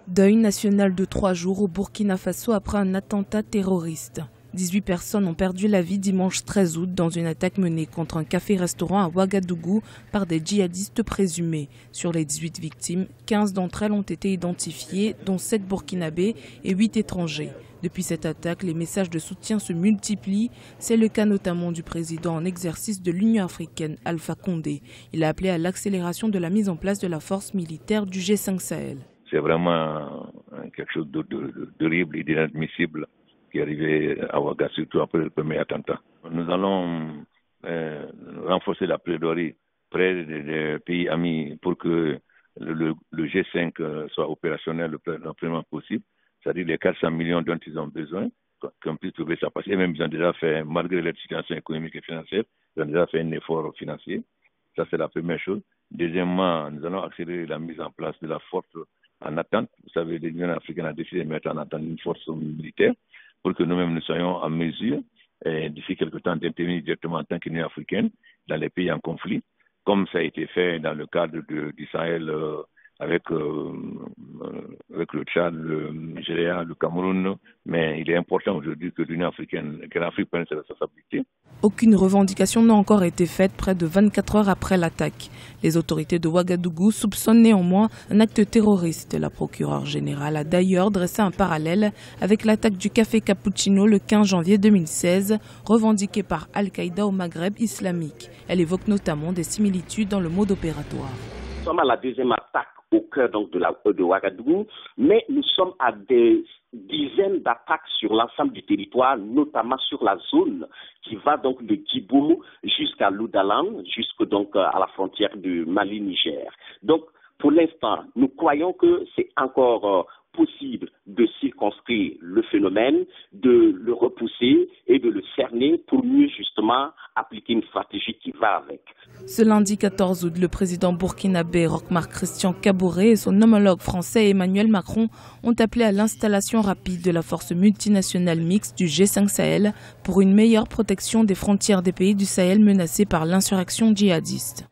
Deuil national de 3 jours au Burkina Faso après un attentat terroriste. 18 personnes ont perdu la vie dimanche 13 août dans une attaque menée contre un café-restaurant à Ouagadougou par des djihadistes présumés. Sur les 18 victimes, 15 d'entre elles ont été identifiées, dont 7 burkinabés et 8 étrangers. Depuis cette attaque, les messages de soutien se multiplient. C'est le cas notamment du président en exercice de l'Union africaine, Alpha Condé. Il a appelé à l'accélération de la mise en place de la force militaire du G5 Sahel. C'est vraiment quelque chose d'horrible et d'inadmissible qui est arrivé à Ouagadougou, surtout après le premier attentat. Nous allons renforcer la plaidoirie près des pays amis pour que le G5 soit opérationnel le plus rapidement possible, c'est-à-dire les 400 millions dont ils ont besoin, qu'on puisse trouver ça. Parce que même ils ont déjà fait, malgré leur situation économique et financière, ils ont déjà fait un effort financier. Ça, c'est la première chose. Deuxièmement, nous allons accélérer la mise en place de la force en attente. Vous savez, l'Union africaine a décidé de mettre en attente une force militaire pour que nous-mêmes nous soyons en mesure, d'ici quelque temps, d'intervenir directement en tant qu'Union africaine dans les pays en conflit, comme ça a été fait dans le cadre du Sahel avec le Tchad, le Nigeria, le Cameroun. Mais il est important aujourd'hui que l'Union africaine, que l'Afrique prenne ses responsabilités. Aucune revendication n'a encore été faite près de 24 heures après l'attaque. Les autorités de Ouagadougou soupçonnent néanmoins un acte terroriste. La procureure générale a d'ailleurs dressé un parallèle avec l'attaque du café Cappuccino le 15 janvier 2016, revendiquée par Al-Qaïda au Maghreb islamique. Elle évoque notamment des similitudes dans le mode opératoire. Nous sommes à la deuxième attaque au cœur donc de Ouagadougou, mais nous sommes à des dizaines d'attaques sur l'ensemble du territoire, notamment sur la zone qui va donc de Djibo jusqu'à Loudalan, jusque donc à la frontière du Mali-Niger. Donc, pour l'instant, nous croyons que c'est encore possible de circonscrire le phénomène, de le repousser et de le cerner pour mieux justement appliquer une stratégie qui va avec. Ce lundi 14 août, le président burkinabé Roch-Marc Christian Kaboré et son homologue français Emmanuel Macron ont appelé à l'installation rapide de la force multinationale mixte du G5 Sahel pour une meilleure protection des frontières des pays du Sahel menacés par l'insurrection djihadiste.